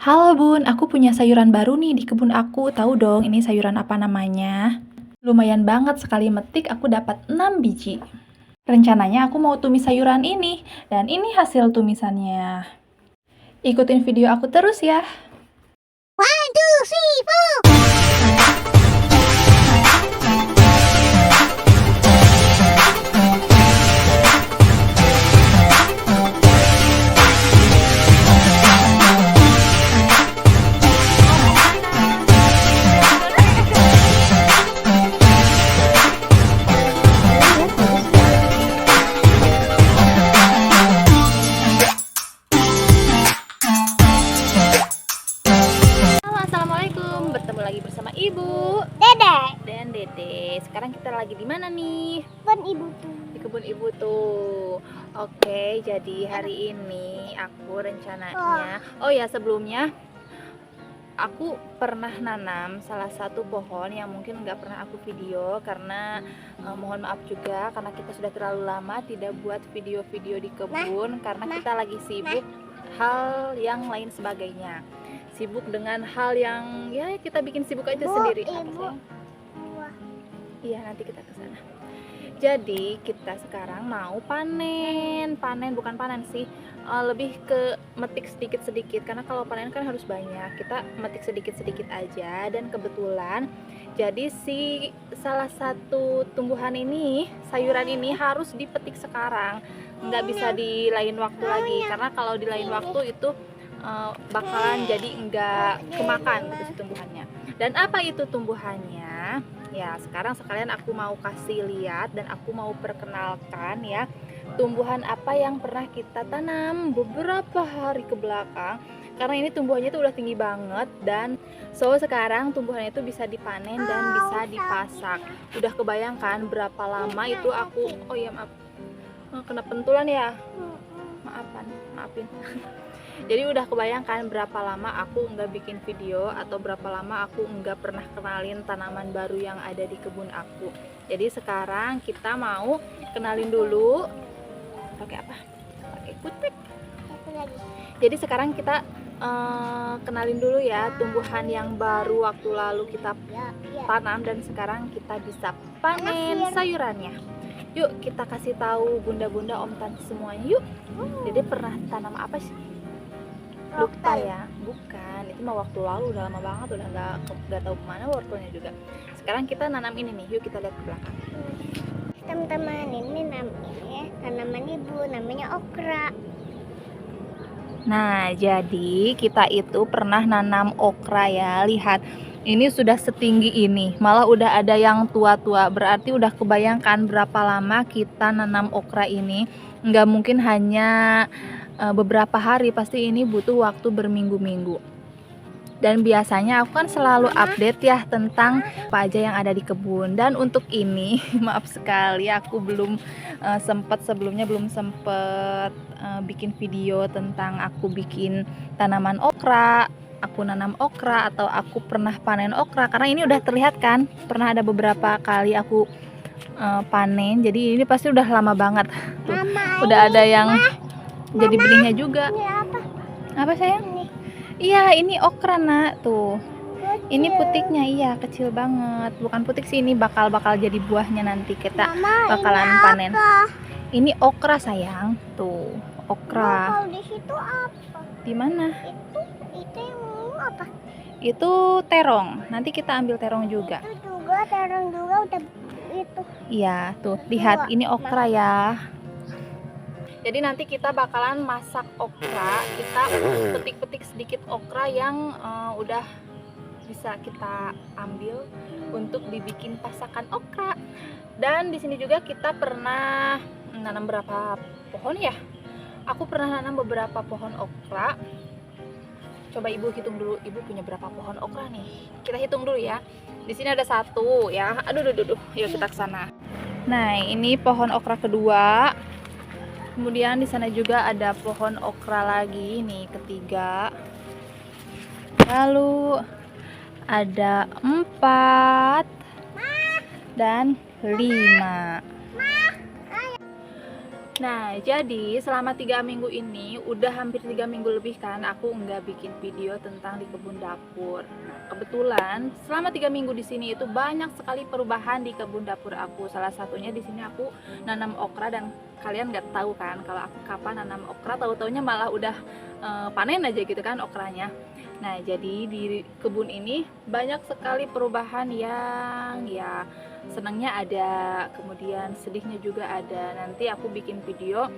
Halo Bun, aku punya sayuran baru nih di kebun aku. Tahu dong ini sayuran apa namanya? Lumayan banget sekali metik aku dapat 6 biji. Rencananya aku mau tumis sayuran ini dan ini hasil tumisannya. Ikutin video aku terus ya. One, two, three, four. Halo, assalamualaikum. Bertemu lagi bersama Ibu Dede, dan Dede. Sekarang kita lagi di mana nih? pun ibu tuh. Di kebun Ibu tuh. Oke, jadi hari ini aku rencananya. Oh ya, sebelumnya aku pernah nanam salah satu pohon yang mungkin nggak pernah aku video karena mohon maaf juga karena kita sudah terlalu lama tidak buat video-video di kebun karena kita lagi sibuk hal yang lain sebagainya. Sibuk dengan hal yang ya kita bikin sibuk aja sendiri. Apa, Ibu. sayang? Iya, nanti kita ke sana. Jadi kita sekarang mau panen bukan panen sih, lebih ke metik sedikit-sedikit karena kalau panen kan harus banyak. Kita metik sedikit-sedikit aja dan kebetulan jadi si salah satu tumbuhan ini, sayuran ini harus dipetik sekarang. Nggak bisa di lain waktu lagi karena kalau di lain waktu itu bakalan jadi nggak kemakan gitu si tumbuhannya. Dan apa itu tumbuhannya? Ya sekarang sekalian aku mau kasih lihat dan aku mau perkenalkan ya tumbuhan apa yang pernah kita tanam beberapa hari ke belakang. Karena ini tumbuhannya itu udah tinggi banget dan sekarang tumbuhannya itu bisa dipanen dan bisa dipasak. Udah kebayangkan berapa lama itu aku, oh ya maaf, kena pentulan ya, maafin. Jadi udah kebayangkan berapa lama aku nggak bikin video atau berapa lama aku nggak pernah kenalin tanaman baru yang ada di kebun aku. Jadi sekarang kita mau kenalin dulu pakai apa? Pakai kutek. Jadi sekarang kita kenalin dulu ya tumbuhan yang baru waktu lalu kita tanam dan sekarang kita bisa panen sayurannya. Yuk kita kasih tahu bunda-bunda, om tante semuanya yuk. Jadi pernah tanam apa sih? Lupa ya, bukan, itu mah waktu lalu udah lama banget, udah nggak tahu kemana wortelnya juga. Sekarang kita nanam ini nih, yuk kita lihat ke belakang. Teman-teman, ini namanya tanaman ibu, namanya okra. Nah, jadi kita itu pernah nanam okra ya, lihat. Ini sudah setinggi ini, malah udah ada yang tua-tua, berarti udah kebayangkan berapa lama kita nanam okra ini. Nggak mungkin hanya beberapa hari, pasti ini butuh waktu berminggu-minggu. Dan biasanya aku kan selalu update ya tentang apa aja yang ada di kebun. Dan untuk ini maaf sekali aku belum sebelumnya belum sempet bikin video tentang aku bikin tanaman okra, aku nanam okra atau aku pernah panen okra, karena ini udah terlihat kan pernah ada beberapa kali aku panen. Jadi ini pasti udah lama banget tuh. Udah ada yang jadi benihnya juga. Ini Apa sayang? Iya, ini okra nak tuh. Ini putiknya, iya kecil banget. Bukan putik sih, ini bakal jadi buahnya nanti kita bakalan panen. Ini okra sayang, tuh okra. Kalau di situ apa? Di mana? Itu yang apa? Itu terong. Nanti kita ambil terong juga. Itu juga terong juga udah itu. Iya, tuh lihat ini okra ya. Jadi nanti kita bakalan masak okra, kita petik-petik sedikit okra yang udah bisa kita ambil untuk dibikin pasakan okra. Dan di sini juga kita pernah nanam berapa pohon ya? Aku pernah nanam beberapa pohon okra. Coba ibu hitung dulu, ibu punya berapa pohon okra nih? Kita hitung dulu ya. Di sini ada satu ya. Aduh, yuk kita ke sana. Nah, ini pohon okra kedua. Kemudian di sana juga ada pohon okra lagi, nih ketiga. Lalu ada 4 dan 5. Nah, jadi selama 3 minggu ini, udah hampir 3 minggu lebih kan, aku nggak bikin video tentang di kebun dapur. Nah, kebetulan selama 3 minggu di sini itu banyak sekali perubahan di kebun dapur aku. Salah satunya di sini aku nanam okra dan kalian nggak tahu kan kalau aku kapan nanam okra, tahu-taunya malah udah panen aja gitu kan okranya. Nah, jadi di kebun ini banyak sekali perubahan yang ya senangnya ada, kemudian sedihnya juga ada. Nanti aku bikin video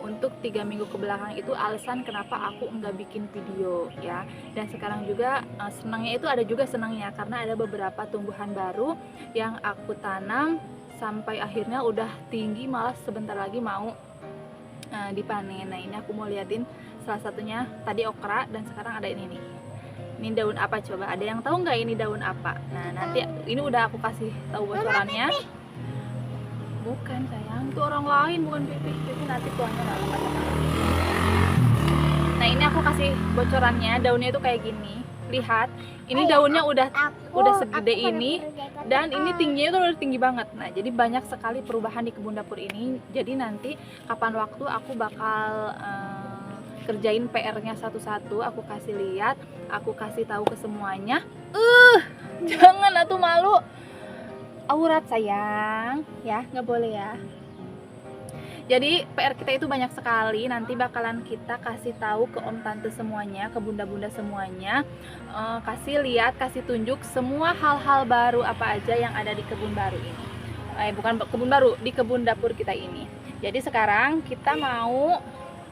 untuk 3 minggu ke belakang itu alasan kenapa aku enggak bikin video ya. Dan sekarang juga senangnya itu ada juga senangnya karena ada beberapa tumbuhan baru yang aku tanam sampai akhirnya udah tinggi, malah sebentar lagi mau dipanen. Nah, ini aku mau liatin salah satunya tadi okra dan sekarang ada ini nih. Ini daun apa coba? Ada yang tahu nggak ini daun apa? Nah, nanti ini udah aku kasih tahu bocorannya. Bukan sayang, itu orang lain, bukan Pipi. Pipi nanti tuanya nggak lepas. Nah, ini aku kasih bocorannya. Daunnya itu kayak gini. Lihat, ini daunnya udah segede ini dan ini tingginya tuh udah tinggi banget. Nah, jadi banyak sekali perubahan di kebun dapur ini. Jadi nanti kapan waktu aku bakal kerjain PR-nya satu-satu, aku kasih lihat, aku kasih tahu ke semuanya. Jangan atuh, malu. Aurat sayang, ya nggak boleh ya. Jadi PR kita itu banyak sekali. Nanti bakalan kita kasih tahu ke om tante semuanya, ke bunda-bunda semuanya, kasih lihat, kasih tunjuk semua hal-hal baru apa aja yang ada di kebun baru ini. Bukan kebun baru, di kebun dapur kita ini. Jadi sekarang kita mau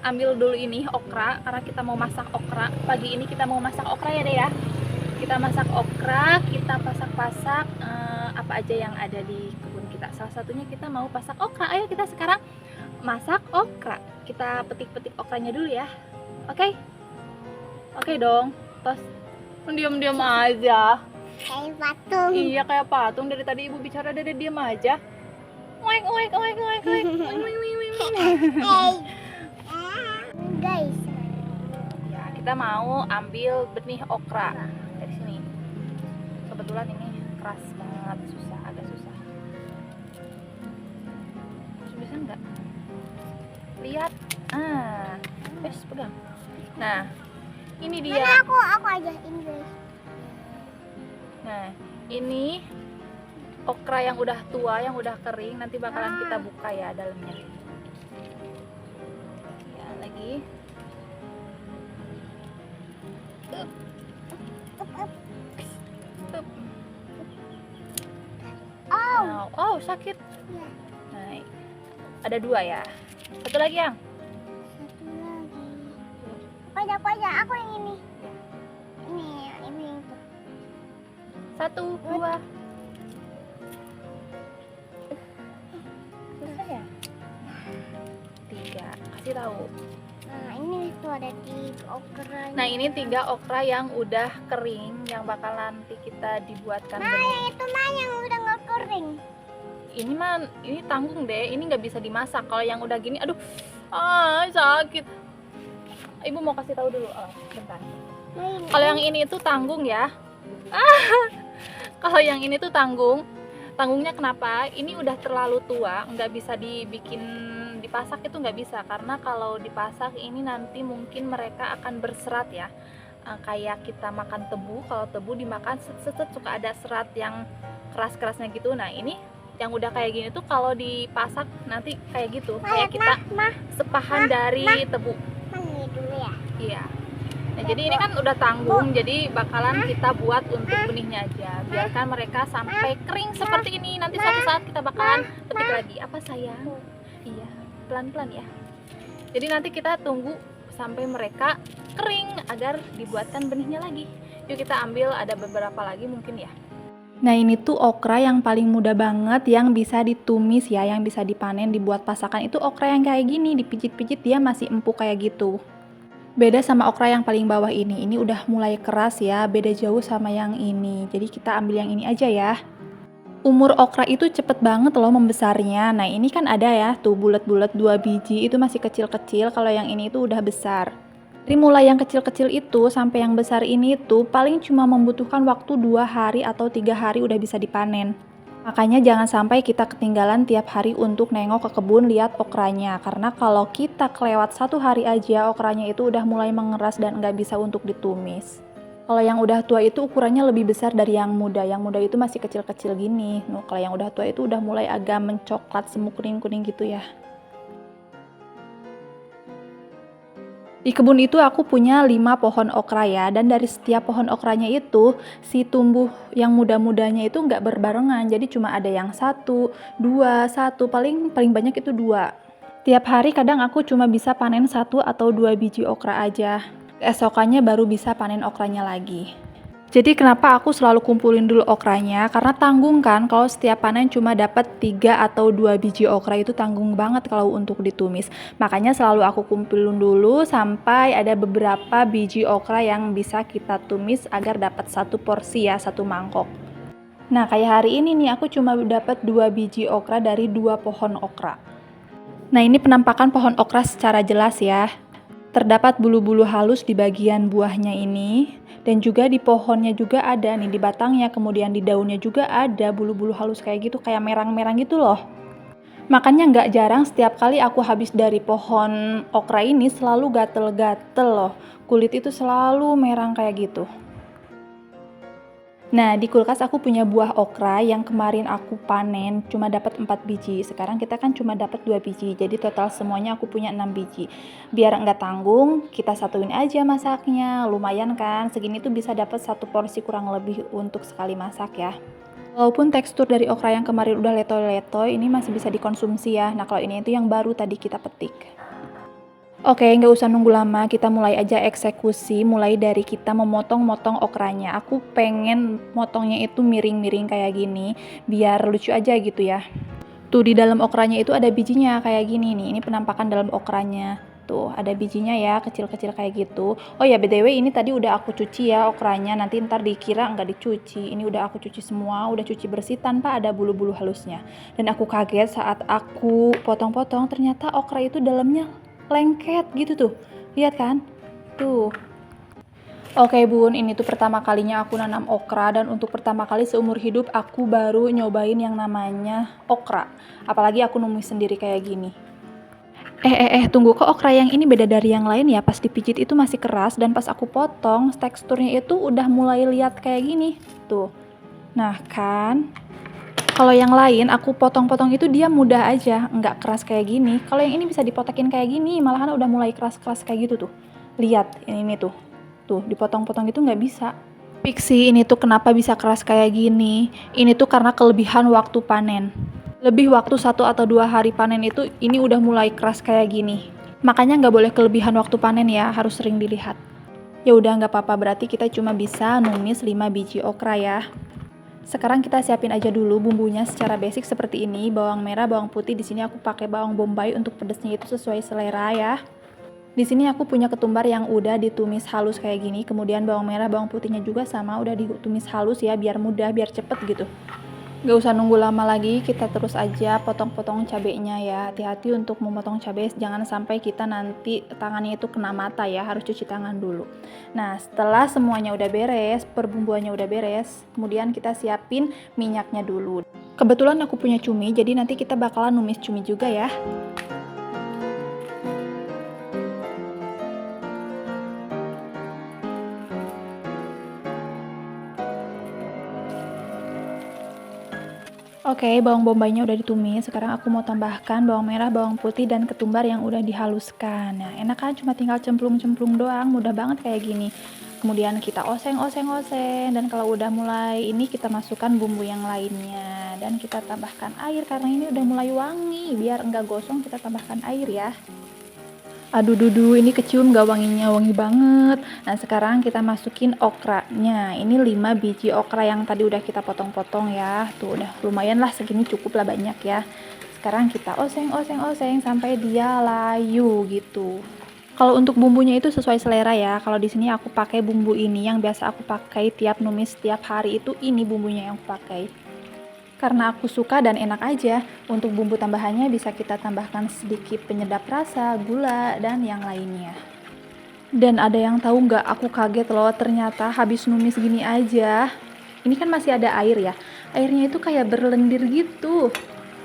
ambil dulu ini okra karena kita mau masak okra. Pagi ini kita mau masak okra ya deh ya. Kita masak okra, kita pasak-pasak apa aja yang ada di kebun kita. Salah satunya kita mau pasak okra. Ayo kita sekarang masak okra. Kita petik-petik okranya dulu ya. Oke? Oke dong. Tos. Diam-diam aja. Kayak patung. Iya, kayak patung. Dari tadi ibu bicara, Dede diam aja. Oek oek oek oek oek. Guys, Ya, kita mau ambil benih okra dari sini. Kebetulan ini keras banget, susah, agak susah. Bisa nggak? Lihat, pegang. Nah, ini dia. mana aku ajain guys. Nah, ini okra yang udah tua, yang udah kering. Nanti bakalan kita buka ya dalamnya. Ya, lagi. Oh, Nah, oh sakit. iya. Nah, ada 2 ya. Satu lagi yang. Satu lagi. Aku aja, aku yang ini. Ini yang itu. 1, 2. Susah ya? 3. Kasih tahu. Nah, ini tuh ada 3 okra. Nah, ini 3 okra yang udah kering, yang bakalan nanti kita dibuatkan Nah, benih. yang itu mah yang udah nggak kering. Ini mah, ini tanggung deh. Ini nggak bisa dimasak. Kalau yang udah gini, aduh, sakit. Ibu mau kasih tahu dulu. Bentar. Nah, ini. Kalau yang ini tuh tanggung ya. Kalau yang ini tuh tanggung. Tanggungnya kenapa? Ini udah terlalu tua, nggak bisa dibikin dipasak, itu nggak bisa, karena kalau dipasak ini nanti mungkin mereka akan berserat ya. Kayak kita makan tebu, kalau tebu dimakan set suka ada serat yang keras-kerasnya gitu. Nah, ini yang udah kayak gini tuh kalau dipasak nanti kayak gitu, kayak kita sepahan dari tebu. Mandi dulu ya. Iya. Nah, jadi ini kan udah tanggung, jadi bakalan kita buat untuk benihnya aja. Biarkan mereka sampai kering seperti ini. Nanti suatu saat kita bakalan petik lagi. Apa sayang? Iya, pelan-pelan ya. Jadi nanti kita tunggu sampai mereka kering agar dibuatkan benihnya lagi. Yuk kita ambil, ada beberapa lagi mungkin ya. Nah, ini tuh okra yang paling mudah banget, yang bisa ditumis ya, yang bisa dipanen, dibuat pasakan. Itu okra yang kayak gini, dipijit-pijit dia masih empuk kayak gitu. Beda sama okra yang paling bawah ini udah mulai keras ya, beda jauh sama yang ini. Jadi kita ambil yang ini aja ya. Umur okra itu cepet banget loh membesarnya. Nah, ini kan ada ya, tuh bulat-bulat 2 biji, itu masih kecil-kecil. Kalau yang ini itu udah besar. Dari mulai yang kecil-kecil itu sampai yang besar ini tuh paling cuma membutuhkan waktu 2 hari atau 3 hari udah bisa dipanen. Makanya jangan sampai kita ketinggalan tiap hari untuk nengok ke kebun lihat okranya. Karena kalau kita kelewat 1 hari aja, okranya itu udah mulai mengeras dan nggak bisa untuk ditumis. Kalau yang udah tua itu ukurannya lebih besar dari yang muda. Yang muda itu masih kecil-kecil gini. Nah, kalau yang udah tua itu udah mulai agak mencoklat, semu kuning-kuning gitu ya. Di kebun itu aku punya 5 pohon okra ya, dan dari setiap pohon okranya itu, si tumbuh yang muda-mudanya itu nggak berbarengan, jadi cuma ada yang 1, 2, 1, paling banyak itu 2. Tiap hari kadang aku cuma bisa panen 1 atau 2 biji okra aja, keesokannya baru bisa panen okranya lagi. Jadi kenapa aku selalu kumpulin dulu okranya, karena tanggung kan kalau setiap panen cuma dapat 3 atau 2 biji okra itu tanggung banget kalau untuk ditumis. Makanya selalu aku kumpulin dulu sampai ada beberapa biji okra yang bisa kita tumis agar dapat 1 porsi ya, 1 mangkok. Nah kayak hari ini nih aku cuma dapat 2 biji okra dari 2 pohon okra. Nah ini penampakan pohon okra secara jelas ya. Terdapat bulu-bulu halus di bagian buahnya ini, dan juga di pohonnya juga ada nih, di batangnya, kemudian di daunnya juga ada bulu-bulu halus kayak gitu, kayak merang-merang gitu loh. Makanya nggak jarang setiap kali aku habis dari pohon okra ini selalu gatel-gatel loh, kulit itu selalu merang kayak gitu. Nah, di kulkas aku punya buah okra yang kemarin aku panen cuma dapat 4 biji. Sekarang kita kan cuma dapat 2 biji. Jadi total semuanya aku punya 6 biji. Biar nggak tanggung, kita satuin aja masaknya. Lumayan kan? Segini tuh bisa dapat 1 porsi kurang lebih untuk sekali masak ya. Walaupun tekstur dari okra yang kemarin udah letoy-letoy, ini masih bisa dikonsumsi ya. Nah, kalau ini itu yang baru tadi kita petik. Oke, nggak usah nunggu lama, kita mulai aja eksekusi, mulai dari kita memotong-motong okranya. Aku pengen motongnya itu miring-miring kayak gini, biar lucu aja gitu ya. Tuh, di dalam okranya itu ada bijinya kayak gini nih, ini penampakan dalam okranya. Tuh, ada bijinya ya, kecil-kecil kayak gitu. Oh ya, BTW ini tadi udah aku cuci ya okranya, nanti ntar dikira nggak dicuci. Ini udah aku cuci semua, udah cuci bersih tanpa ada bulu-bulu halusnya. Dan aku kaget saat aku potong-potong, ternyata okra itu dalamnya lengket gitu tuh, lihat kan tuh. Oke bun, ini tuh pertama kalinya aku nanam okra, dan untuk pertama kali seumur hidup aku baru nyobain yang namanya okra, apalagi aku numis sendiri kayak gini. Tunggu, kok okra yang ini beda dari yang lain ya? Pas dipijit itu masih keras, dan pas aku potong teksturnya itu udah mulai lihat kayak gini tuh. Nah kan, kalau yang lain aku potong-potong itu dia mudah aja, nggak keras kayak gini. Kalau yang ini bisa dipotekin kayak gini, malahan udah mulai keras-keras kayak gitu tuh. Lihat ini tuh, tuh dipotong-potong itu nggak bisa. Pixie, ini tuh kenapa bisa keras kayak gini? Ini tuh karena kelebihan waktu panen. Lebih waktu 1 atau 2 hari panen itu, ini udah mulai keras kayak gini. Makanya nggak boleh kelebihan waktu panen ya, harus sering dilihat. Ya udah nggak apa-apa, berarti kita cuma bisa numis 5 biji okra ya. Sekarang kita siapin aja dulu bumbunya secara basic seperti ini. Bawang merah, bawang putih. Di sini aku pakai bawang bombay untuk pedasnya itu sesuai selera ya. Di sini aku punya ketumbar yang udah ditumis halus kayak gini. Kemudian bawang merah, bawang putihnya juga sama udah ditumis halus ya, biar mudah, biar cepet gitu. Gak usah nunggu lama lagi, kita terus aja potong-potong cabenya ya. Hati-hati untuk memotong cabai, jangan sampai kita nanti tangannya itu kena mata ya, harus cuci tangan dulu. Nah setelah semuanya udah beres, perbumbuannya udah beres, kemudian kita siapin minyaknya dulu. Kebetulan aku punya cumi, jadi nanti kita bakalan numis cumi juga ya. Oke, bawang bombaynya udah ditumis. Sekarang aku mau tambahkan bawang merah, bawang putih, dan ketumbar yang udah dihaluskan. Nah, enak kan? Cuma tinggal cemplung-cemplung doang. Mudah banget kayak gini. Kemudian kita oseng-oseng-oseng. Dan kalau udah mulai ini, kita masukkan bumbu yang lainnya. Dan kita tambahkan air karena ini udah mulai wangi. Biar enggak gosong, kita tambahkan air ya. Aduh dudu, ini kecium gak wanginya? Wangi banget. Nah sekarang kita masukin okranya. Ini 5 biji okra yang tadi udah kita potong-potong ya. Tuh udah lumayan lah, segini cukup lah, banyak ya. Sekarang kita oseng-oseng-oseng sampai dia layu gitu. Kalau untuk bumbunya itu sesuai selera ya. Kalau di sini aku pakai bumbu ini yang biasa aku pakai tiap numis tiap hari, itu ini bumbunya yang aku pakai. Karena aku suka dan enak aja. Untuk bumbu tambahannya bisa kita tambahkan sedikit penyedap rasa, gula, dan yang lainnya. Dan ada yang tahu nggak, aku kaget loh, ternyata habis numis gini aja, ini kan masih ada air ya, Airnya itu kayak berlendir gitu.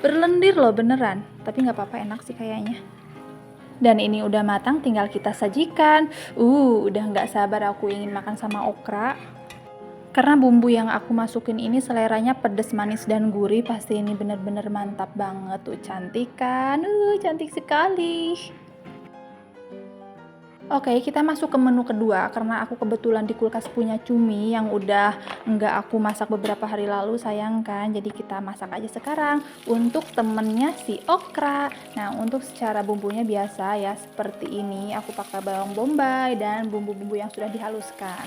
Berlendir loh beneran. Tapi nggak apa-apa, enak sih kayaknya. Dan ini udah matang, tinggal kita sajikan. Udah nggak sabar aku ingin makan sama okra. Karena bumbu yang aku masukin ini seleranya pedas, manis, dan gurih. Pasti ini bener-bener mantap banget. Tuh cantik kan? Cantik sekali. Oke, kita masuk ke menu kedua. Karena aku kebetulan di kulkas punya cumi yang udah nggak aku masak beberapa hari lalu, sayang kan. Jadi kita masak aja sekarang untuk temennya si okra. Nah, untuk secara bumbunya biasa ya seperti ini. Aku pakai bawang bombay dan bumbu-bumbu yang sudah dihaluskan.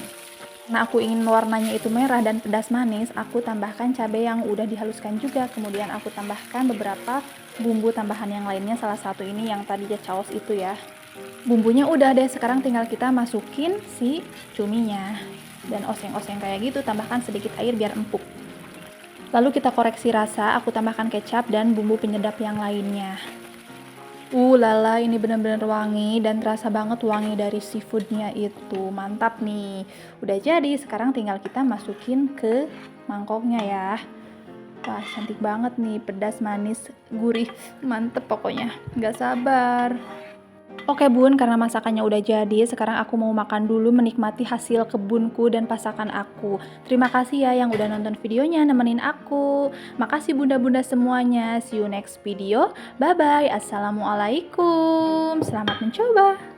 Nah, aku ingin warnanya itu merah dan pedas manis, aku tambahkan cabai yang udah dihaluskan juga. Kemudian aku tambahkan beberapa bumbu tambahan yang lainnya, salah satu ini yang tadi caos itu ya. Bumbunya udah deh, sekarang tinggal kita masukin si cuminya. Dan oseng-oseng kayak gitu, tambahkan sedikit air biar empuk. Lalu kita koreksi rasa, aku tambahkan kecap dan bumbu penyedap yang lainnya. Lala, ini bener-bener wangi dan terasa banget wangi dari seafoodnya itu. Mantap nih. Udah jadi, sekarang tinggal kita masukin ke mangkoknya ya. Wah, cantik banget nih, pedas, manis, gurih. Mantep pokoknya, nggak sabar. Oke bun, karena masakannya udah jadi, sekarang aku mau makan dulu menikmati hasil kebunku dan pasakan aku. Terima kasih ya yang udah nonton videonya, nemenin aku. Makasih bunda-bunda semuanya. See you next video. Bye-bye. Assalamualaikum. Selamat mencoba.